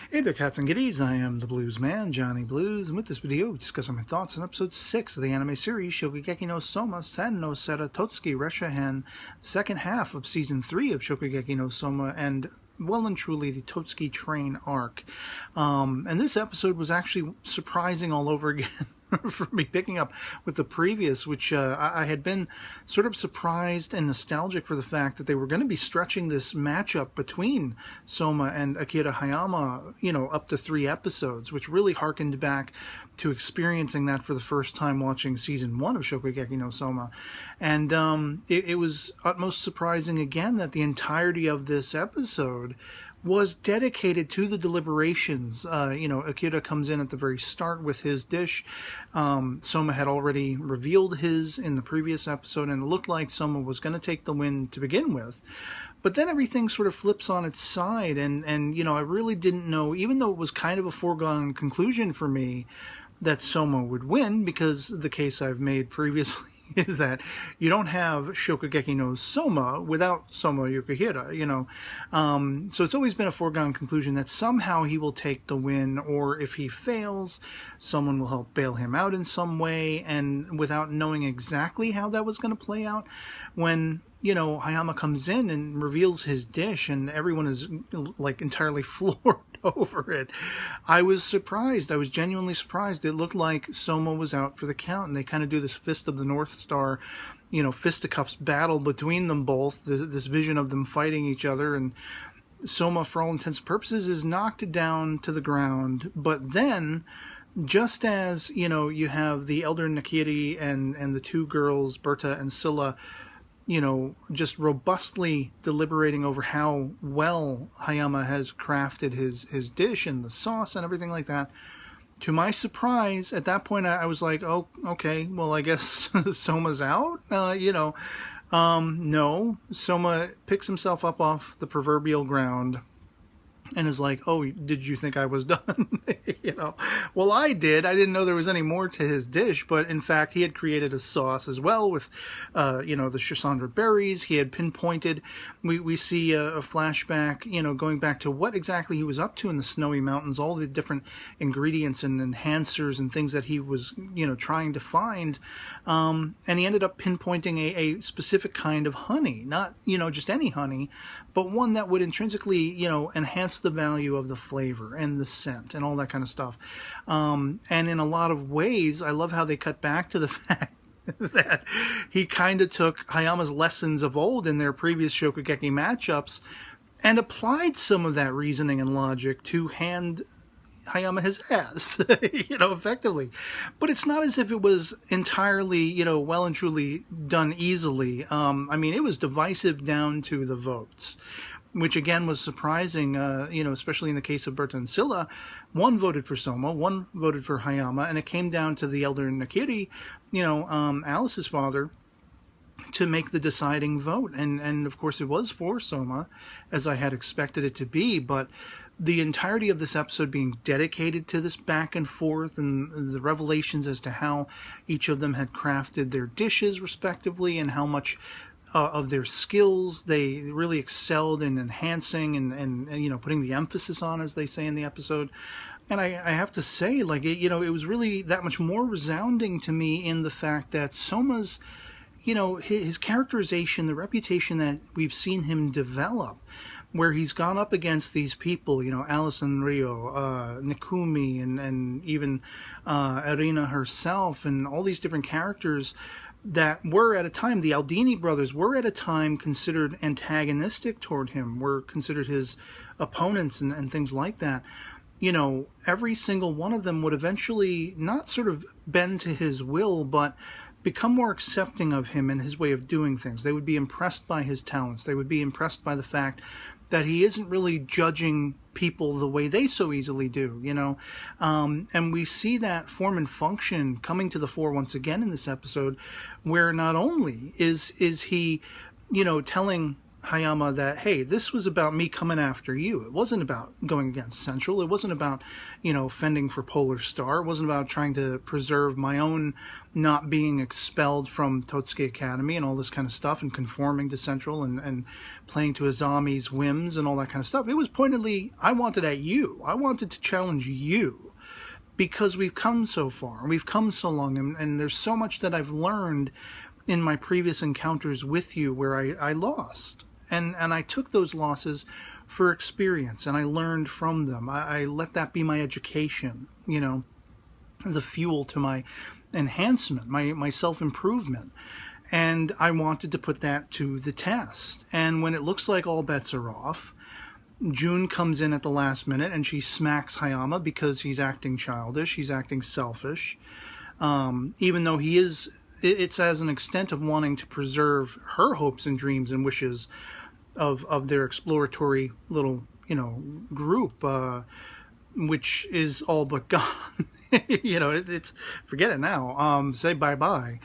Hey there, cats and kitties. I am the Blues Man, Johnny Blues, and with this video, we discuss my thoughts on episode 6 of the anime series Shokugeki no Soma, San no Sara, Toutsuki Ressha-hen, second half of season 3 of Shokugeki no Soma, and well and truly the Toutsuki train arc. And this episode was actually surprising all over again. For me picking up with the previous, which I had been sort of surprised and nostalgic for the fact that they were going to be stretching this matchup between Soma and Akira Hayama, up to 3 episodes, which really harkened back to experiencing that for the first time watching season 1 of Shokugeki no Soma. And it was utmost surprising again that the entirety of this episode was dedicated to the deliberations. Akira comes in at the very start with his dish. Soma had already revealed his in the previous episode, and it looked like Soma was going to take the win to begin with. But then everything sort of flips on its side, and I really didn't know, even though it was kind of a foregone conclusion for me that Soma would win, because the case I've made previously is that you don't have Shokugeki no Soma without Soma Yukihira, So it's always been a foregone conclusion that somehow he will take the win, or if he fails, someone will help bail him out in some way. And without knowing exactly how that was going to play out, when Hayama comes in and reveals his dish and everyone is like entirely floored over it, I was surprised. I was genuinely surprised. It looked like Soma was out for the count, and they kind of do this Fist of the North Star, fisticuffs battle between them both, this vision of them fighting each other, and Soma, for all intents and purposes, is knocked down to the ground. But then, just as, you have the elder Nakiri and the 2 girls, Berta and Scylla, just robustly deliberating over how well Hayama has crafted his dish and the sauce and everything like that. To my surprise, at that point, I was like, oh, okay, well, I guess Soma's out? No. Soma picks himself up off the proverbial ground and is like, oh, did you think I was done? Well, I did. I didn't know there was any more to his dish, but in fact, he had created a sauce as well with, the Schisandra berries. He had pinpointed. We see a flashback, going back to what exactly he was up to in the snowy mountains, all the different ingredients and enhancers and things that he was, trying to find. And he ended up pinpointing a specific kind of honey, not, just any honey, but one that would intrinsically, enhance the value of the flavor and the scent and all that kind of stuff. And in a lot of ways, I love how they cut back to the fact that he kind of took Hayama's lessons of old in their previous Shokugeki matchups and applied some of that reasoning and logic to hand Hayama his ass, effectively. But it's not as if it was entirely, well and truly done easily. It was divisive down to the votes, which again was surprising, especially in the case of Berta and Scylla. One voted for Soma, one voted for Hayama, and it came down to the elder Nakiri, Alice's father, to make the deciding vote. And of course it was for Soma, as I had expected it to be, but the entirety of this episode being dedicated to this back and forth and the revelations as to how each of them had crafted their dishes respectively and how much of their skills they really excelled in enhancing and putting the emphasis on, as they say in the episode. And I have to say, it was really that much more resounding to me in the fact that Soma's, his characterization, the reputation that we've seen him develop, where he's gone up against these people, Alice and Rio, Nikumi, and even Erina herself, and all these different characters that were at a time, the Aldini brothers were at a time considered antagonistic toward him, were considered his opponents and things like that. Every single one of them would eventually not sort of bend to his will, but become more accepting of him and his way of doing things. They would be impressed by his talents. They would be impressed by the fact that he isn't really judging people the way they so easily do, and we see that form and function coming to the fore once again in this episode, where not only is he, telling Hayama that, hey, this was about me coming after you. It wasn't about going against Central. It wasn't about, fending for Polar Star. It wasn't about trying to preserve my own not being expelled from Toutsuki Academy and all this kind of stuff and conforming to Central and playing to Azami's whims and all that kind of stuff. It was pointedly, I wanted at you. I wanted to challenge you because we've come so far and we've come so long, and there's so much that I've learned in my previous encounters with you where I lost. And I took those losses for experience, and I learned from them. I let that be my education, the fuel to my enhancement, my self-improvement. And I wanted to put that to the test. And when it looks like all bets are off, June comes in at the last minute and she smacks Hayama because he's acting childish, he's acting selfish. Even though it's as an extent of wanting to preserve her hopes and dreams and wishes of their exploratory little, group, which is all but gone. It's forget it now. Say bye-bye.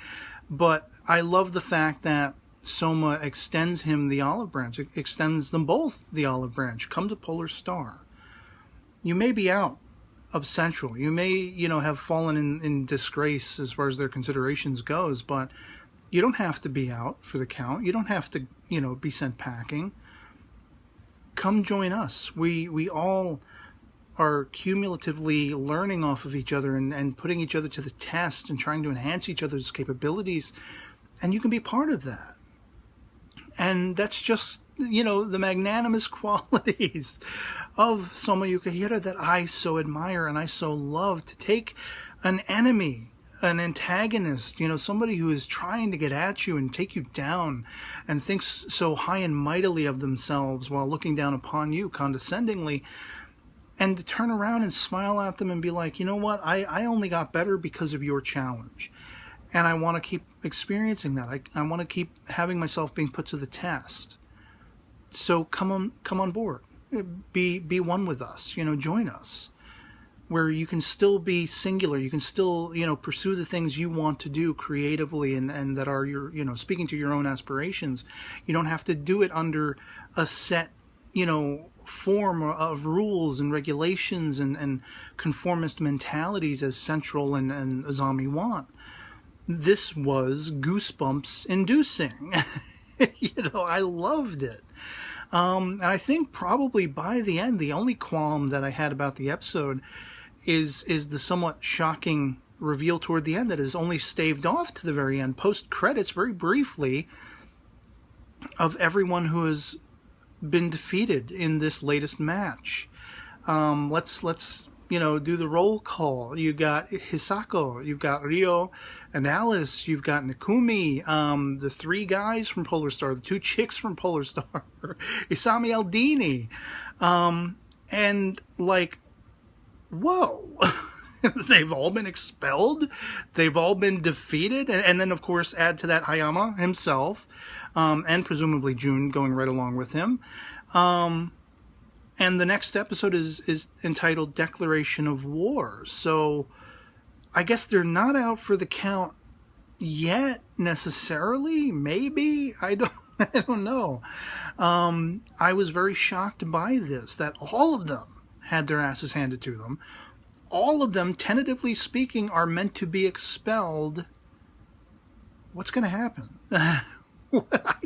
But I love the fact that Soma extends him the olive branch, extends them both the olive branch. Come to Polar Star. You may be out of Central. You may, have fallen in disgrace as far as their considerations goes, but you don't have to be out for the count. You don't have to, be sent packing. Come join us. We all are cumulatively learning off of each other and putting each other to the test and trying to enhance each other's capabilities, and you can be part of that. And that's just, the magnanimous qualities of Soma Yukihira that I so admire and I so love. To take an enemy, an antagonist, somebody who is trying to get at you and take you down and thinks so high and mightily of themselves while looking down upon you condescendingly, and to turn around and smile at them and be like, you know what, I only got better because of your challenge. And I want to keep experiencing that. I want to keep having myself being put to the test. So come on board. Be one with us. Join us, where you can still be singular. You can still pursue the things you want to do creatively and that are your speaking to your own aspirations. You don't have to do it under a set form of rules and regulations and conformist mentalities as Central and Azami want. This was goosebumps inducing. I loved it. And I think probably by the end, the only qualm that I had about the episode is the somewhat shocking reveal toward the end that is only staved off to the very end, post-credits, very briefly, of everyone who has been defeated in this latest match. Let's do the roll call. You got Hisako, you've got Ryo and Alice, you've got Nikumi, the 3 guys from Polar Star, the 2 chicks from Polar Star, Isami Aldini, and whoa, they've all been expelled, they've all been defeated, and then of course add to that Hayama himself, and presumably June going right along with him. And the next episode is entitled Declaration of War. So I guess they're not out for the count yet necessarily. Maybe. I don't know. I was very shocked by this, that all of them had their asses handed to them. All of them, tentatively speaking, are meant to be expelled. What's going to happen? I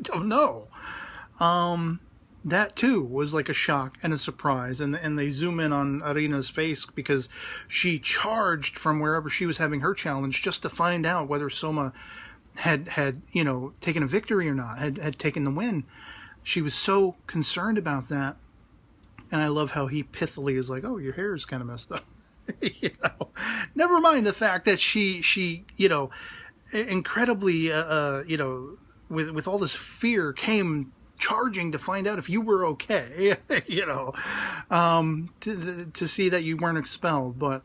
don't know. That too was like a shock and a surprise, and they zoom in on Arina's face because she charged from wherever she was having her challenge just to find out whether Soma had taken a victory or not, had taken the win. She was so concerned about that, and I love how he pithily is like, "Oh, your hair is kind of messed up." Never mind the fact that she incredibly with all this fear came charging to find out if you were okay, to see that you weren't expelled. But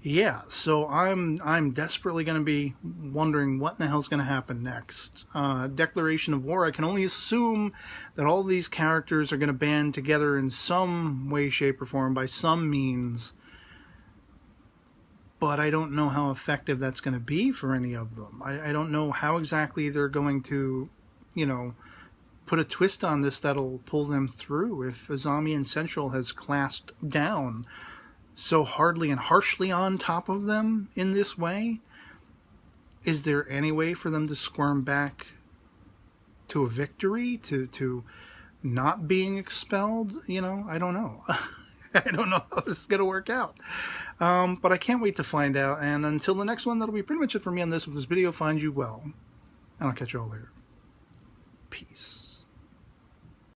yeah, so I'm desperately going to be wondering what in the hell's going to happen next. Declaration of War, I can only assume that all these characters are going to band together in some way, shape, or form by some means, but I don't know how effective that's going to be for any of them. I don't know how exactly they're going to, put a twist on this that'll pull them through. If Azami and Central has clasped down so hardly and harshly on top of them in this way, is there any way for them to squirm back to a victory, to not being expelled? You know, I don't know. I don't know how this is going to work out. But I can't wait to find out. And until the next one, that'll be pretty much it for me on this. If this video finds you well, and I'll catch you all later. Peace.